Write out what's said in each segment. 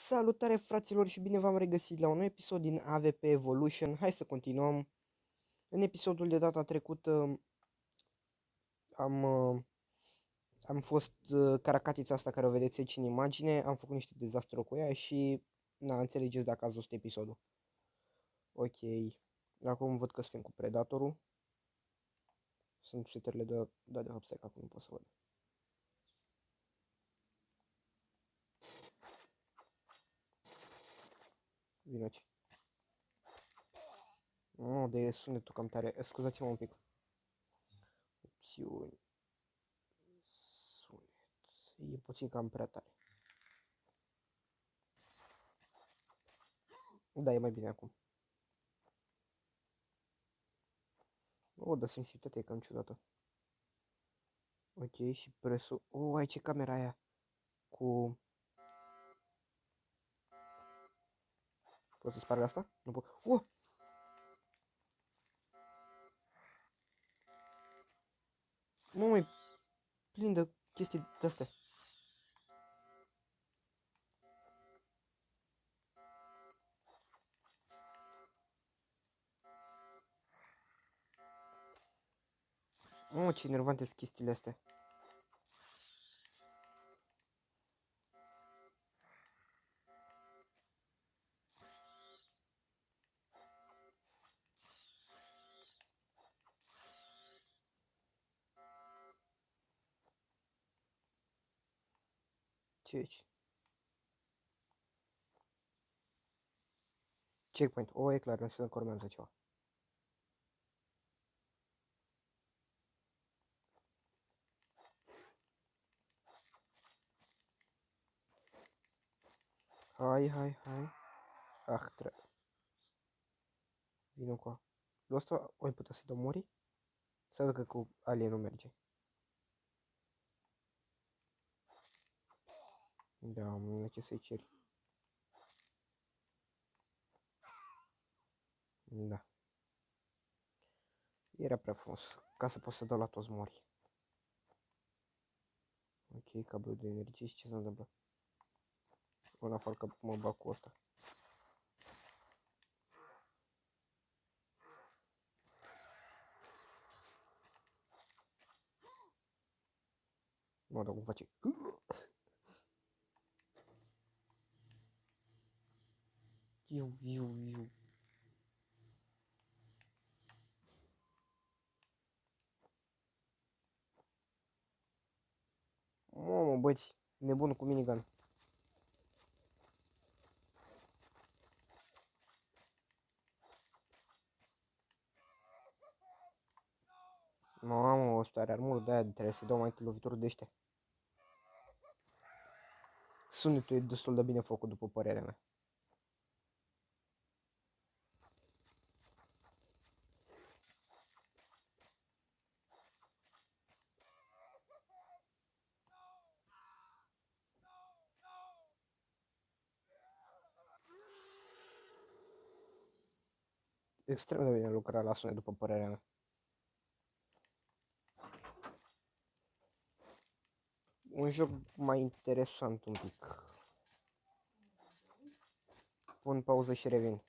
Salutare fraților și bine v-am regăsit la un nou episod din AVP Evolution. Hai să continuăm. În episodul de data trecută am, am fost caracatița asta care o vedeți aici în imagine. Am făcut niște dezastru cu ea și înțelegeți dacă ați văzut episodul. Ok, acum văd că suntem cu Predatorul. Sunt setările de fapt stai că acum nu pot să văd. Vino aici. De sunetul cam tare. Scuzați-mă un pic. Opțiuni. Sunet. E puțin cam prea tare. Da, e mai bine acum. Dar sensibilitatea e cam ciudată. Ok, și presul. Aici e camera aia. Cu... Pot să sparg asta? Nu pot. Mă, e plin de chestii de-astea. Ce enervante sunt chestiile astea. Ce e aici? Checkpoint. E clar, înseamnă că urmează ceva. Hai. Trebuie. Vino cu a. Lui ăsta oi putea să-i dau mori? Sau dacă cu alien nu merge? Da, ce să-i ceri. Da. Era prea frumos. Ca să pot să dau la toți mori. Ok, cablul de energie și ce se întâmplă? În afară că mă bag cu ăsta. Dar cum face? Iu. Mamă, băți, nebun cu minigun. Mamă, ăsta are armură de aia, trebuie să dau mai multe lovituri de ăștia. Sunetul e destul de bine făcut, după părerea mea. Extrem de bine lucrat la sunet, după părerea mea. Un joc mai interesant un pic. Pun pauză și revin.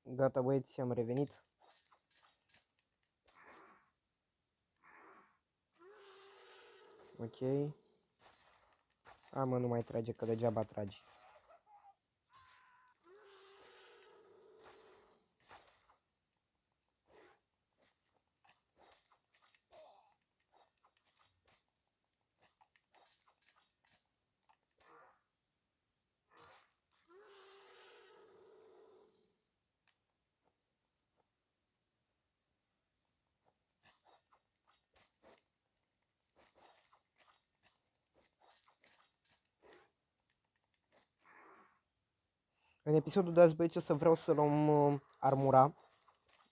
Gata băieți, am revenit. Ok. Mă, nu mai trage, că degeaba trage. În episodul de azi, băieți, o să vreau să luăm armura.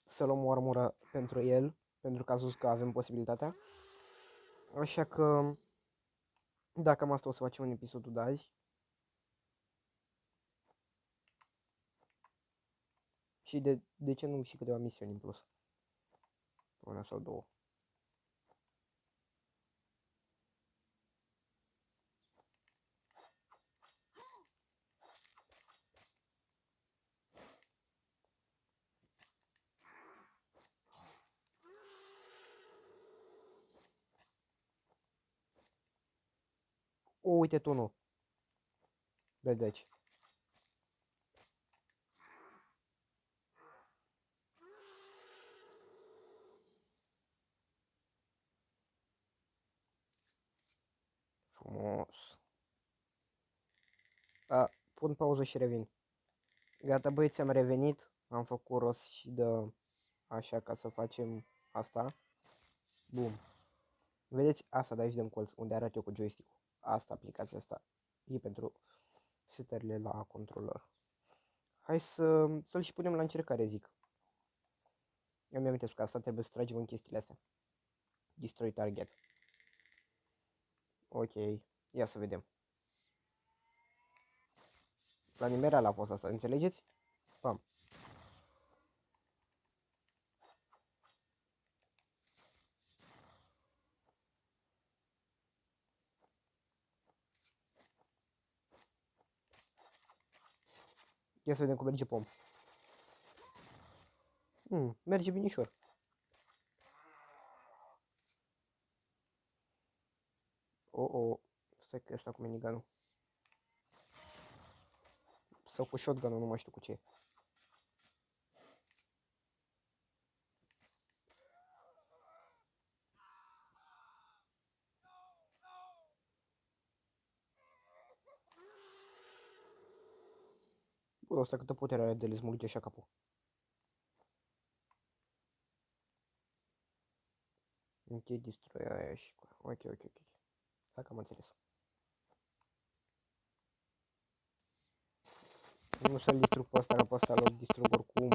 Să luăm o armură pentru el, pentru că a zis că avem posibilitatea. Așa că, da, cam asta o să facem în episodul de azi. Și de ce nu și câteva misiuni în plus. Una sau două. O, uite tunul. Deci. Frumos. Pun pauză și revin. Gata băieți, am revenit. Am făcut rost și de așa ca să facem asta. Bum. Vedeți asta de aici de în colț, unde arăt eu cu joystick-ul. Asta, aplicația asta. E pentru setările la controller. Hai să-l și punem la încercare, zic. Eu mi-amintesc că asta trebuie să tragem în chestiile astea. Destroy target. Ok, ia să vedem. La nimereală a fost asta, înțelegeți? Pam. Ia să vedem cum merge pom. Merge binișor. Oh. Stai că ăsta cu minigunul. Sau cu shotgun-ul, nu mai știu cu ce. Bă, ăsta câtă putere are de le smulge așa capul. Ok, destroy aia și... Ok. Dacă am înțeles. Nu să-l distrug pe ăsta, că pe ăsta l-o distrug oricum.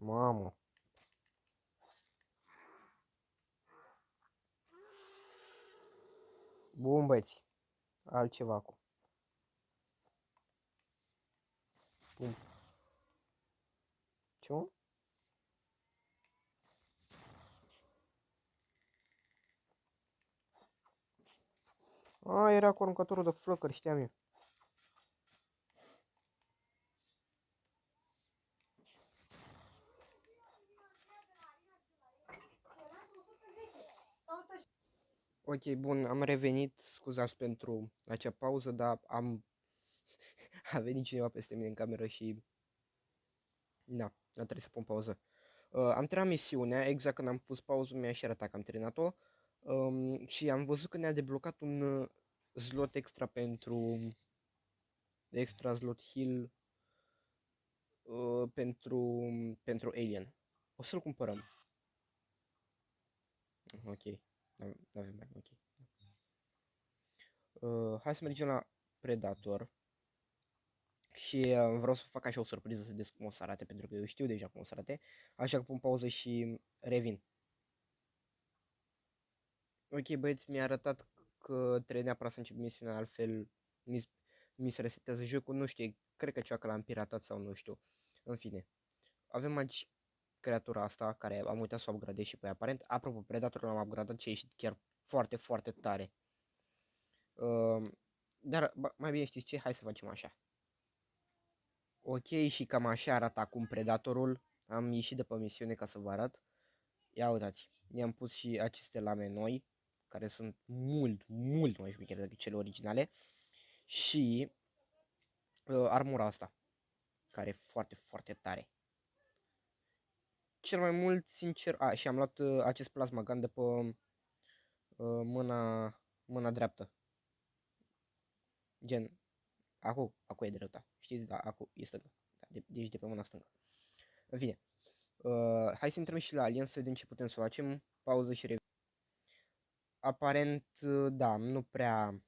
Mamă. Bun, băieți. Altceva acum. Bun. Ce mă? Era cu aruncatorul de flăcări, știam eu. Ok, bun, am revenit, scuzați pentru acea pauză, dar a venit cineva peste mine în cameră și... Da, a trebuit să pun pauză. Am terminat misiunea, exact când am pus pauză mi-a și arătat că am terminat-o. Și am văzut că ne-a deblocat un slot extra extra slot heal pentru Alien. O să-l cumpărăm. Ok, n-avem bani, ok. Hai să mergem la Predator. Și vreau să fac așa o surpriză să vedem cum o să arate, pentru că eu știu deja cum o să arate. Așa că pun pauză și revin. Ok, băieți, mi-a arătat că trebuie neapărat să încep misiunea, altfel mi se resetează jocul, nu știu, cred că ceva că l-am piratat sau nu știu. În fine, avem aici creatura asta, care am uitat să o upgradez și pe ea, aparent. Apropo, Predatorul l-am upgradat și a ieșit chiar foarte, foarte tare. Dar mai bine știți ce? Hai să facem așa. Ok, și cam așa arată acum Predatorul. Am ieșit de pe misiune ca să vă arăt. Ia uitați, i-am pus și aceste lame noi, care sunt mult mai șmechere decât cele originale. Și armura asta, care e foarte, foarte tare. Cel mai mult, sincer, și am luat acest plasma gun de pe mâna dreaptă. Gen, acu e dreapta, știți, da, acu e stângă. Da, deci de pe mâna stângă. În fine, hai să intrăm și la Alien să vedem ce putem să facem. Pauză și revin. Aparent, da, nu prea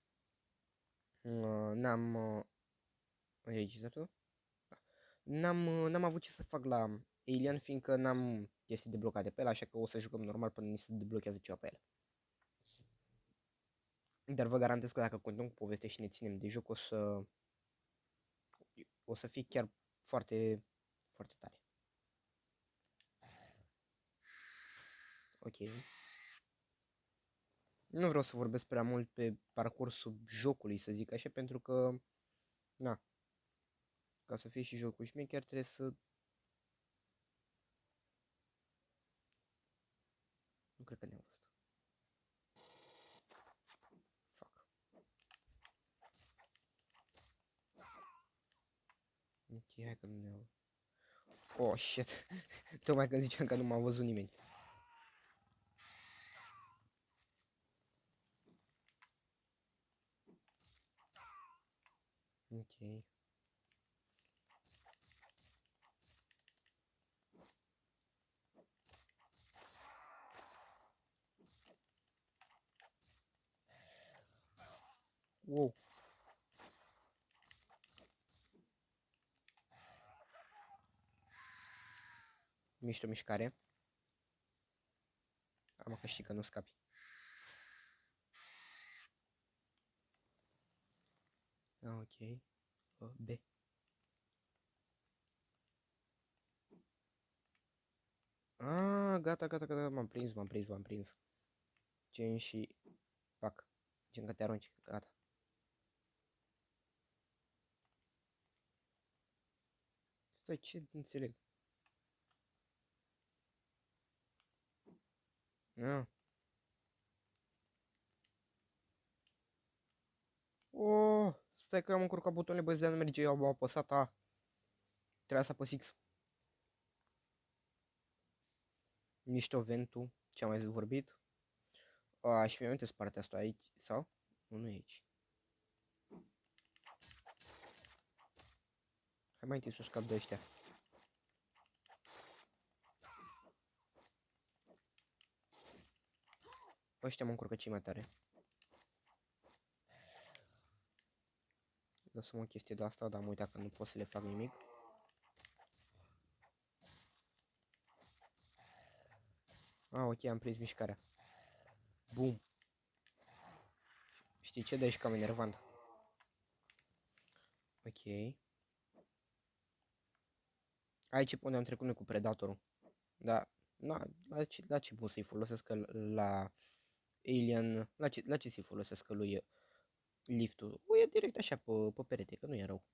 n-am registratul. N-am avut ce să fac la Alien, fiindcă n-am chestii deblocate pe el, așa că o să jucăm normal până ni se deblochează ceva pe el. Dar vă garantez că dacă continuăm cu povestea și ne ținem de joc, o să fie chiar foarte, foarte tare. Ok. Nu vreau să vorbesc prea mult pe parcursul jocului, să zic așa, pentru că, na, ca să fie și jocul șmecher, trebuie să... Nu cred că ne-am văzut. Fuck. Ok, hai că nu ne-am... Oh, shit. Tocmai când ziceam că nu m-a văzut nimeni. Ok. Wow. Mișto mișcare. Am că știi că nu scapi. Ah, ok. B. Ah, gata, gata, gata, m-am prins. Gen și... Pac. Gen că te arunci, gata. Stai, ce nu înțeleg? Ah. Oh, stai că am încurcat butonele, băi, de-aia nu merge, eu am apăsat A. Trebuia să apăs X. Mișto ventul, ce am mai vorbit. Și mi-am amintesc partea asta aici, sau? Nu e aici. Hai mai întâi să scap de ăștia. Ăștia mă încurcă cei mai tare. Lăsăm o chestie de asta, dar am uitat că nu pot să le fac nimic. Ah, ok, am prins mișcarea. Bum. Știi ce? Dă-și cam enervant. Ok. Aici unde am trecut noi cu Predatorul. Da. Na, la ce pot să-i folosesc la Alien? La ce să-i folosesc lui liftul? O ia direct așa pe perete, că nu e rău.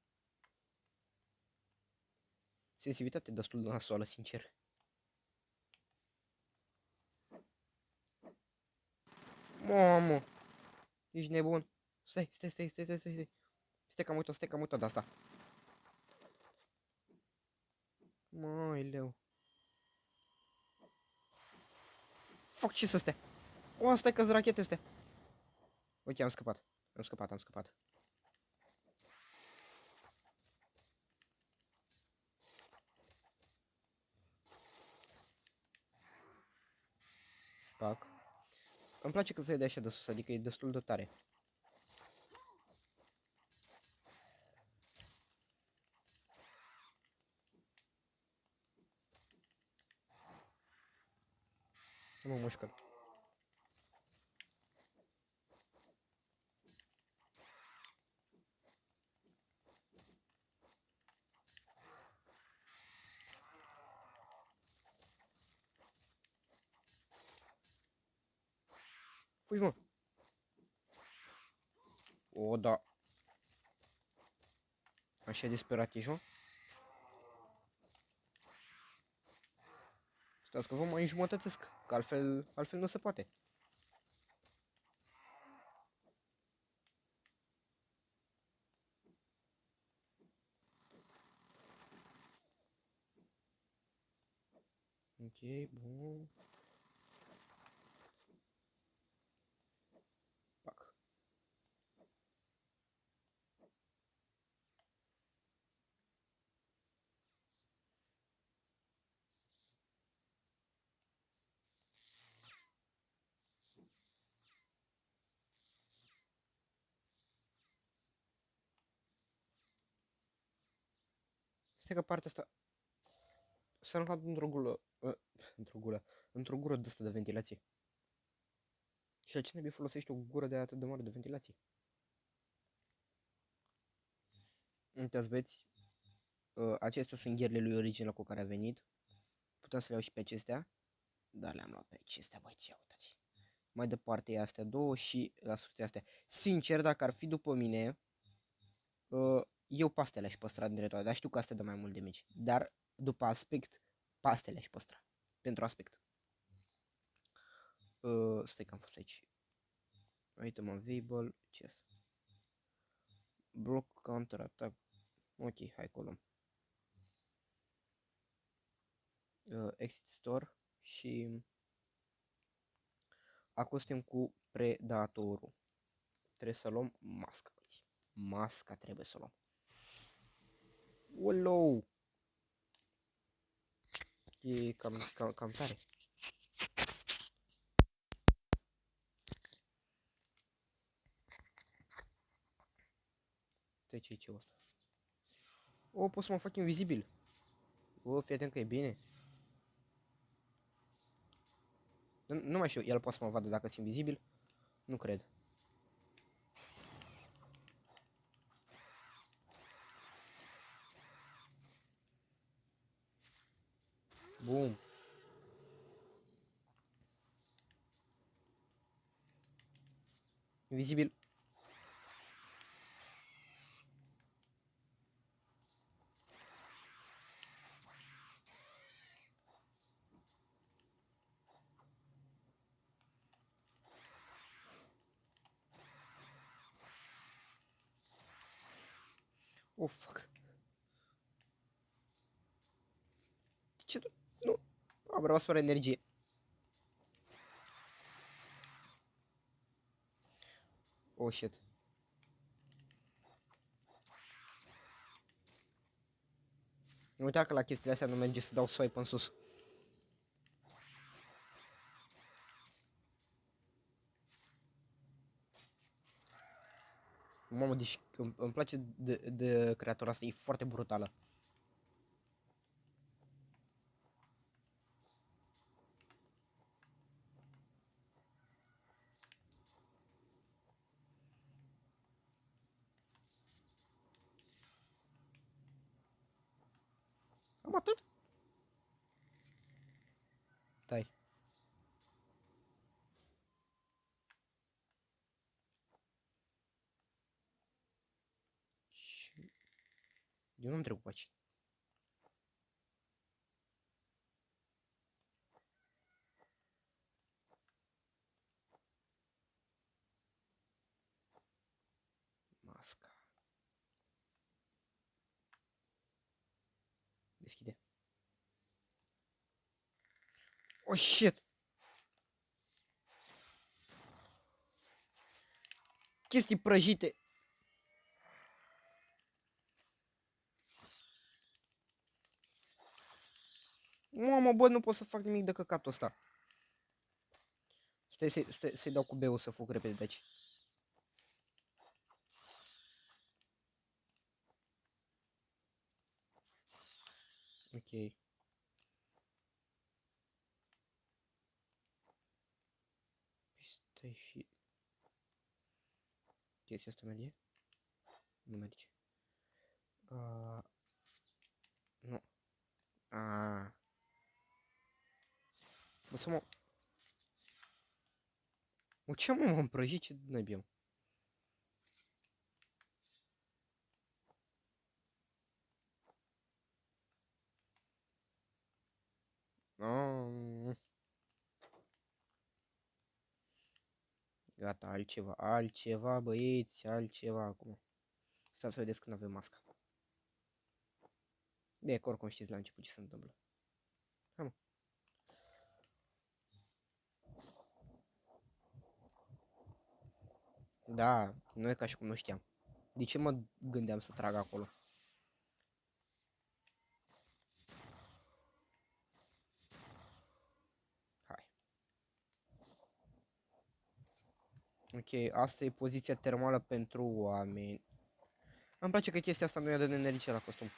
Sensibilitate destul de nasoală, sincer. Mamă! Ești nebun? Stai. Stai că am uitat de asta. Mai leu. Fuck, ce să stea? O, stai că-s rachete astea. Ok, am scăpat. Am scăpat. Pac. Îmi place că se vede așa de sus, adică e destul de tare. Nu mă mușcă. Fugi, mă. O, da. Așa disperat ești, mă? Stați că vă mai înjumătățesc, că altfel nu se poate. Ok, bun. Pac. Stai că partea asta... S-a aruncat într-o gulă... într-o gulă... Într-o gură de asta de ventilație. Și la ce trebuie folosești o gură de atât de mare de ventilație? Uitați, veți, acestea sunt gherele lui original cu care a venit. Putem să le iau și pe acestea. Da, le-am luat pe acestea, băieți, ia uitați. Mai departe e astea două și la sfârșit astea. Sincer, dacă ar fi după mine, eu pastele aș păstra dintre toate, dar știu că astea dă mai mult de mici. Dar după aspect, pastele aș păstra. Pentru aspect. Stai că am fost aici. Item available, chest. Block counter attack. Ok, hai colăm. Exit store și acum suntem cu predatorul. Trebuie să luăm masca. Masca trebuie să luăm. Wow! E cam tare. Stai, ce ăsta? O, pot să mă fac invizibil. O, fii atent că e bine. Nu mai știu, el poate să mă vadă dacă sunt invizibil? Nu cred. Bum. Invizibil. Oh, fuck. Ce? Nu. Am rămas fără energie. Oh, shit. Nu uita că la chestiile astea nu merge să dau swipe în sus. Mamă, deci îmi place de creatura asta, e foarte brutală. Am atât? Tai. Eu nu-mi trecut pe aici. Masca. Deschide. Oh, shit! Chestii prăjite. Mamă, bă, nu pot să fac nimic de căcatul ăsta. Stai să-i dau cu B-ul să fug repede de aici. Ok. Stai și... Chestia asta merge? Nu merge. Nu. O să mă... O, ce mă, m-am prăjit? Ce năbie? Gata, altceva, băieți, altceva acum. Stai să vedeți când avem masca. Bine, că oricum știți la început ce se întâmplă. Hai, mă. Da, nu e ca și cum nu știam. De ce mă gândeam să trag acolo? Hai. Ok, asta e poziția termală pentru oameni. Îmi place că chestia asta nu ia de energie la costum.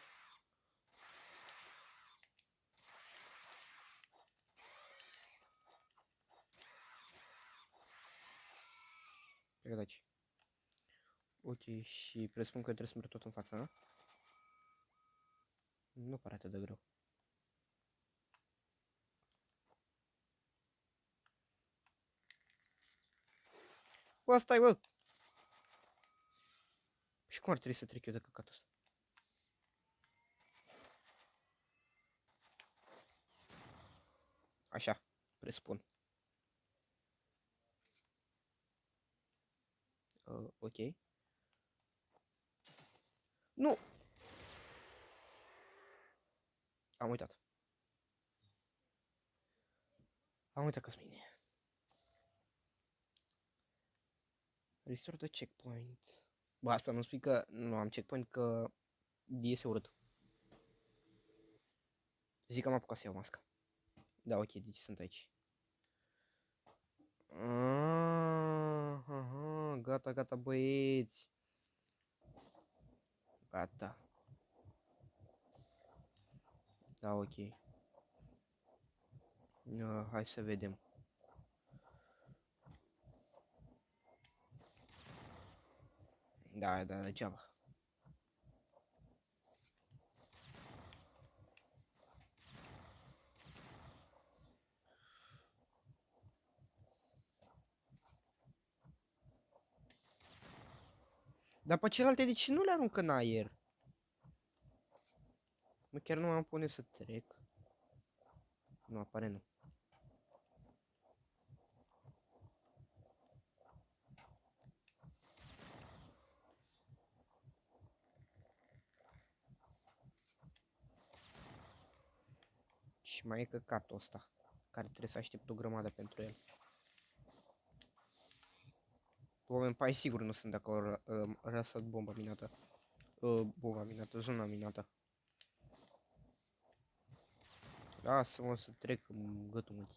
Plecă aici. Ok, și presupun că trebuie să merg tot în fața, da? Nu pare atât de greu. Bă, stai, bă! Și cum ar trebui să trec eu de căcatul ăsta? Așa, presupun. Ok. Nu! Am uitat. Am uitat că-s mine. Restore the checkpoint. Bă, asta nu spui că nu am checkpoint, că iese urât. Zic că am apucat să iau masca. Da, ok, deci sunt aici. Aha, gata, gata, băieți. Gata. Da, ok. Hai să vedem. Da, da, degeaba. Dar pe celelalte de ce nu le aruncă în aer? Mă, chiar nu m-am pune să trec. Nu, apare nu. Și mai e căcatul ăsta, care trebuie să aștept o grămadă pentru el. Oameni, pai sigur nu sunt dacă au răsat bomba minată. Bomba minată, zona minată. Lasă-mă să trec în gâtul meu.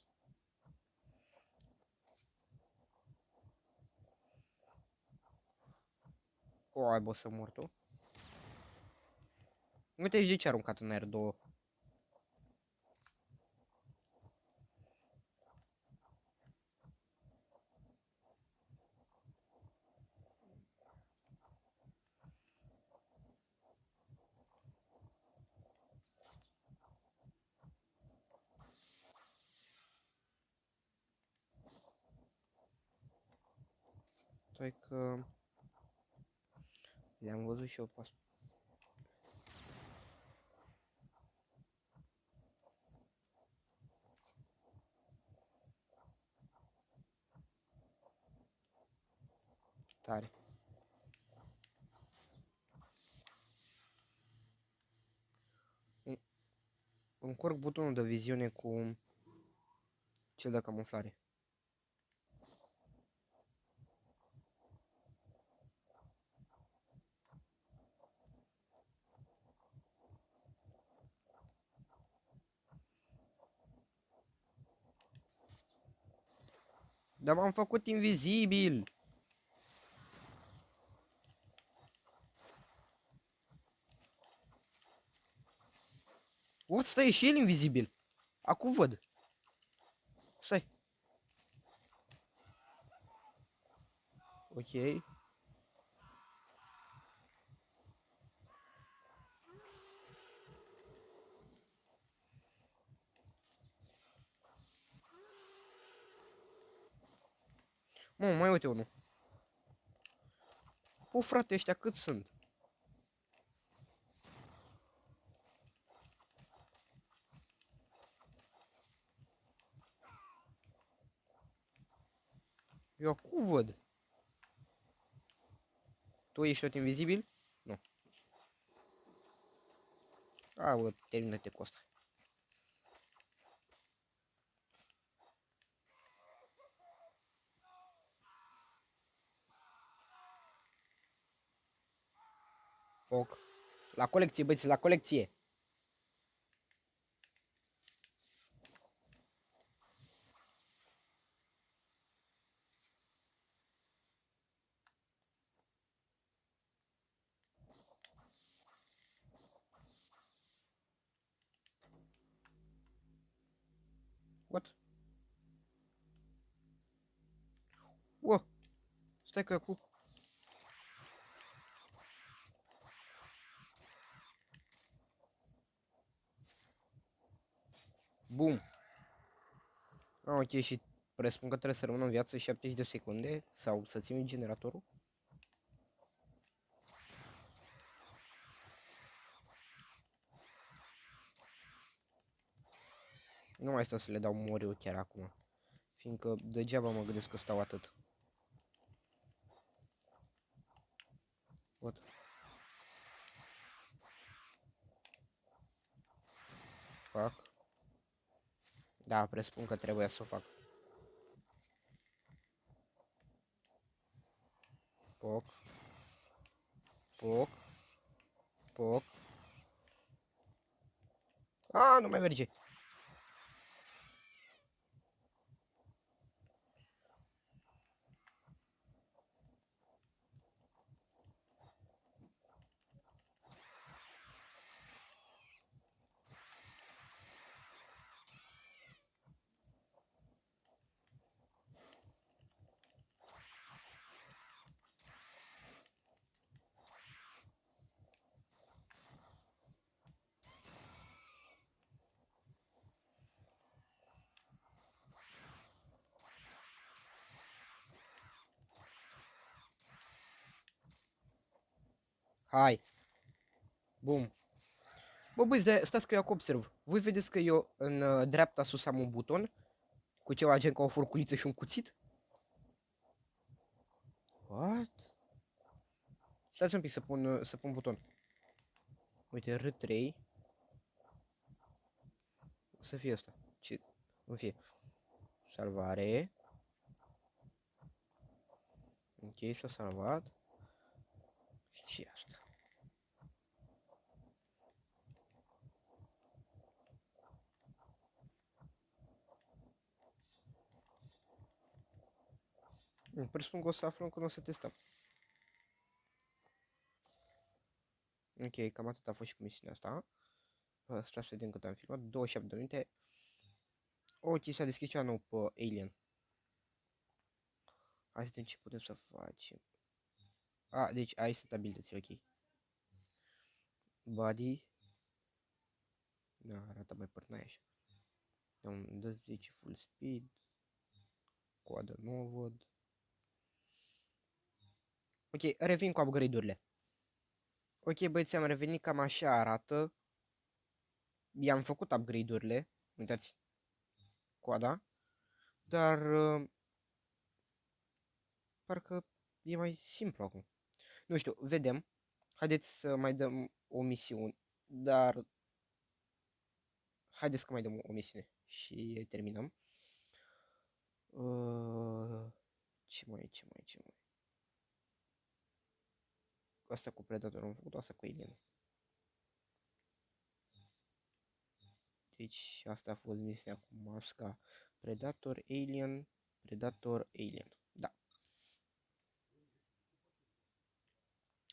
O, ai bă să mor tu. Uite aici de ce a aruncat în aer două. Stai că le-am văzut și eu pas. Tare. Încorc butonul de viziune cu cel de camuflare. Dar m-am făcut invizibil. O, stai, și el invizibil. Acum văd. Stai. Ok. Mă, mai uite unul. O, frate, ăștia cât sunt? Eu acum văd. Tu ești tot invizibil? Nu. A, bă, termină-te cu asta. Ok. La colecție, băieți, la colecție. What? Wow. Stai că cu... Bum. Ah, ok, și presupun că trebuie să rămână în viață 70 de secunde sau să țin generatorul. Nu mai stau să le dau moriu chiar acum, fiindcă degeaba mă gândesc că stau atât. What? Fac. Da, presupun că trebuia să o fac. Poc. Poc. Poc. A, nu mai merge. Hai. Bum. Bă, băi, stați că eu acum observ. Voi vedeți că eu în dreapta sus am un buton cu ceva gen ca o furculiță și un cuțit? What? Stați un pic să pun buton. Uite, R3. O să fie asta. Ce? Nu fie. Salvare. Ok, s-a salvat. Și ce e asta? Presupun că o să aflăm când o să testăm. Ok, cam atât a fost și cu misiunea asta. Stai să vedem cât am filmat. 27 de minute. Ok, s-a deschis cea nou pe Alien. Hai să vedem ce putem să facem. A, deci ai set abilități, ok. Body. Da, arată mai părnaie așa. Dă 10 full speed. Coadă nu văd. Ok, revin cu upgrade-urile. Ok, băieți, am revenit, cam așa arată. I-am făcut upgrade-urile. Uitați. Coada. Dar parcă e mai simplu acum. Nu știu, vedem. Haideți să mai dăm o misiune. Dar haideți că mai dăm o misiune și terminăm. Ce mai? Asta cu Predator am făcut, asta cu Alien. Deci asta a fost misiunea cu masca Predator, Alien, Predator, Alien. Da.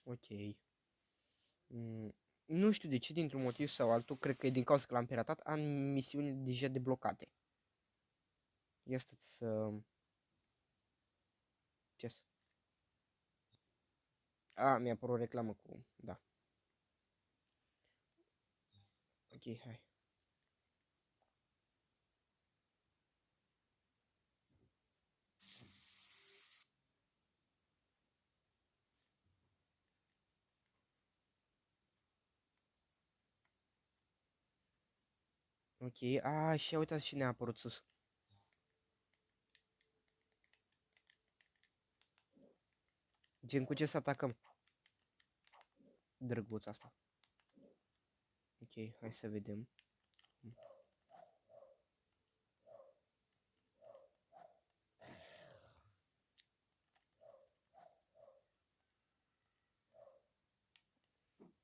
Ok. Nu știu de ce, dintr-un motiv sau altul, cred că e din cauza că l-am piratat, am misiuni deja deblocate. Ia stați să... Ce asta? A, mi-a apărut o reclamă cu... Da. Ok, hai. Ok, a, și uitați și ne-a apărut sus. Gen, cu ce să atacăm? Drăguț asta. Ok, hai să vedem.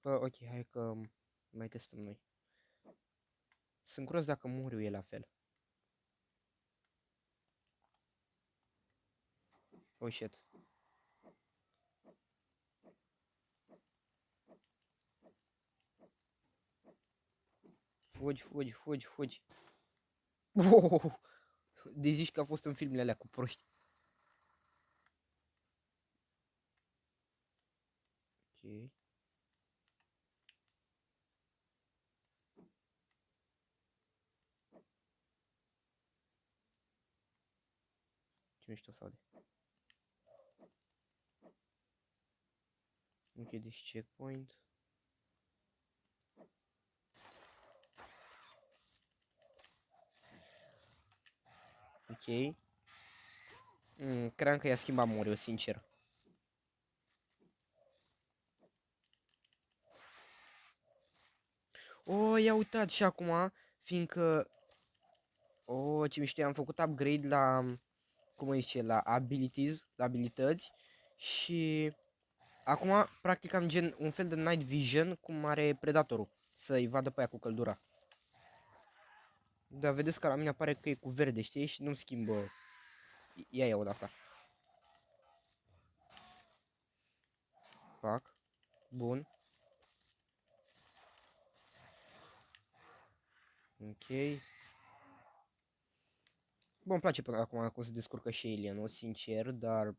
Ok, hai că mai testăm noi. Sunt curios dacă muriu e la fel. Oh shit. Fugi, fugi, fugi, fugi. Oh, de zici că a fost în filmele alea cu proști. Ok. Ce mișto să aude. Ok, deci checkpoint. Ok. Cream că i-a schimbat Morio, sincer. Oh, i-a uitat și acum, fiindcă... Oh, ce mișto, am făcut upgrade la... Cum îi zice, la abilities, la abilități. Și... Acum, practic, am gen un fel de night vision, cum are Predatorul. Să-i vadă pe aia cu căldura. Dar vedeți că la mine apare că e cu verde, știi? Și nu-mi schimbă. Ia iau de asta. Fac. Bun. Ok. Bun, îmi place până acum cum se descurcă și Alien-ul, sincer, dar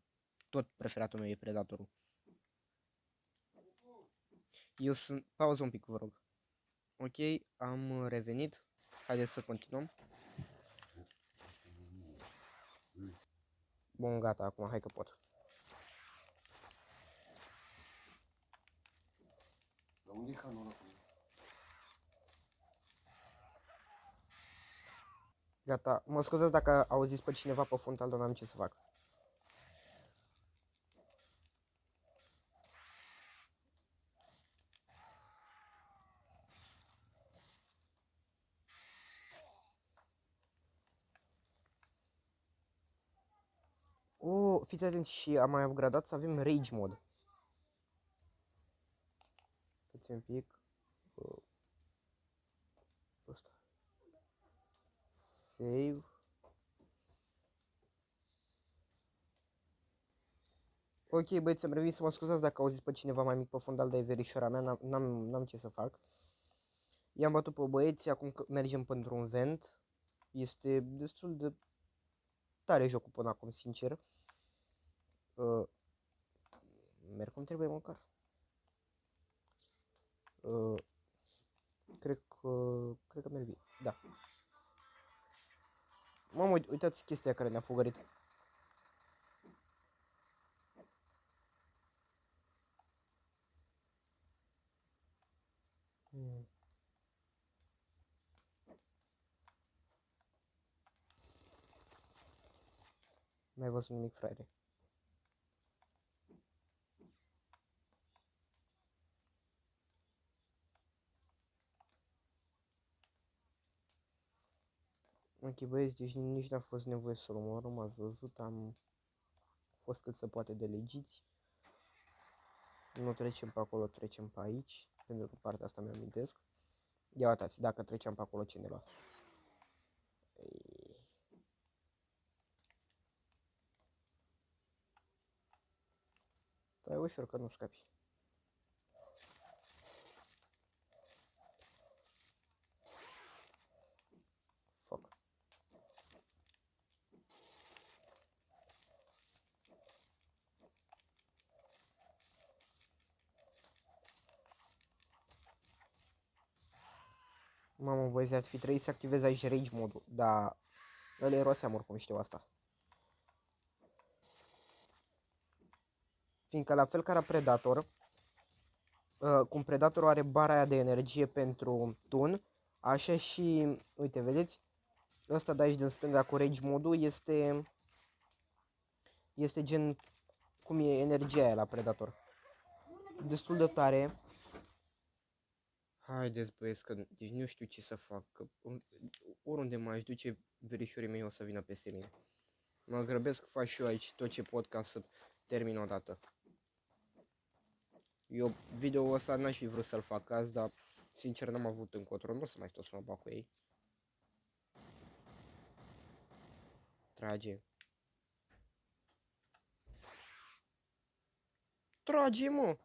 tot preferatul meu e Predatorul. Eu sunt... Pauză un pic, vă rog. Ok, am revenit. Haideți să continuăm. Bun, gata, acum hai că pot. Gata, mă scuzați dacă auziți pe cineva pe fundal, dar n-am ce să fac. Fiți atenți și am mai upgradat să avem Rage Mode. Stați un pic. Ăsta. Save. Ok, băieți, am revenit, să mă scuzați dacă auziți pe cineva mai mic pe fundal, dar e verișoara mea, n-am ce să fac. I-am bătut pe băieți, acum mergem pentru un vent. Este destul de tare jocul până acum, sincer. Merg cum trebuie măcar. Cred că merg bine, da. Mamă, uitați chestia care ne-a fugărit. N-ai văzut nimic, frate. Ok, băieți, deci nici n-a fost nevoie să-l omorăm, ați văzut, am fost cât se poate de legiți. Nu trecem pe acolo, trecem pe aici, pentru că partea asta mi-amintesc. Ia uitați, dacă treceam pe acolo, ce ne lua? Stai ușor că nu scapi. Fuck. Mamă, băieți, ar fi trebuit să activez aici Rage modul, dar ăla e roseam, oricum știu asta. Fiindcă la fel ca la Predator, cum Predatorul are bara aia de energie pentru tun, așa și, uite, vedeți? Ăsta de aici din stânga cu Rage modul este gen cum e energia aia la Predator. Destul de tare. Haideți băieți, că deci nu știu ce să fac, că oriunde m-aș duce, verișorii mei o să vină peste mine. Mă grăbesc, fac și eu aici tot ce pot ca să termin odată. Eu video-ul ăsta n-aș fi vrut să-l fac azi, dar sincer n-am avut încotro, nu o să mai stau să mă bag cu ei. Trage. Trage, mă!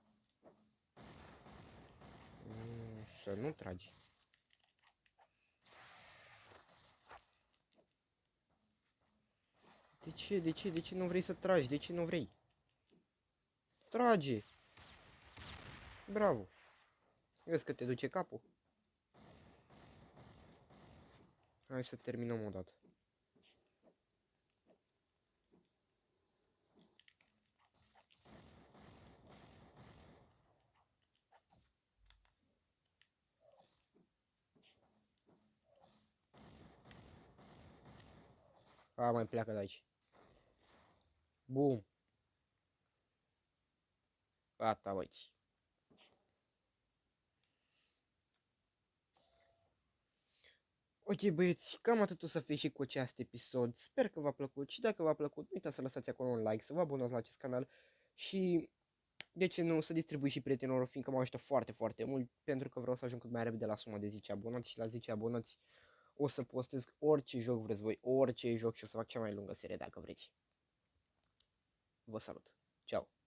Să nu tragi. De ce? De ce? De ce nu vrei să tragi? De ce nu vrei? Trage! Bravo! Vezi că te duce capul? Hai să terminăm odată. Mai pleacă de aici. Bum. Gata, băi. Ok, băieți, cam atât o să fie și cu acest episod. Sper că v-a plăcut și dacă v-a plăcut, nu uitați să lăsați acolo un like, să vă abonați la acest canal și de ce nu, să distribuiți și prietenilor, fiindcă mă ajută foarte, foarte mult, pentru că vreau să ajung cât mai repede la suma de 10 abonați și la 10 abonați o să postez orice joc vreți voi, orice joc și o să fac cea mai lungă serie dacă vreți. Vă salut! Ciao!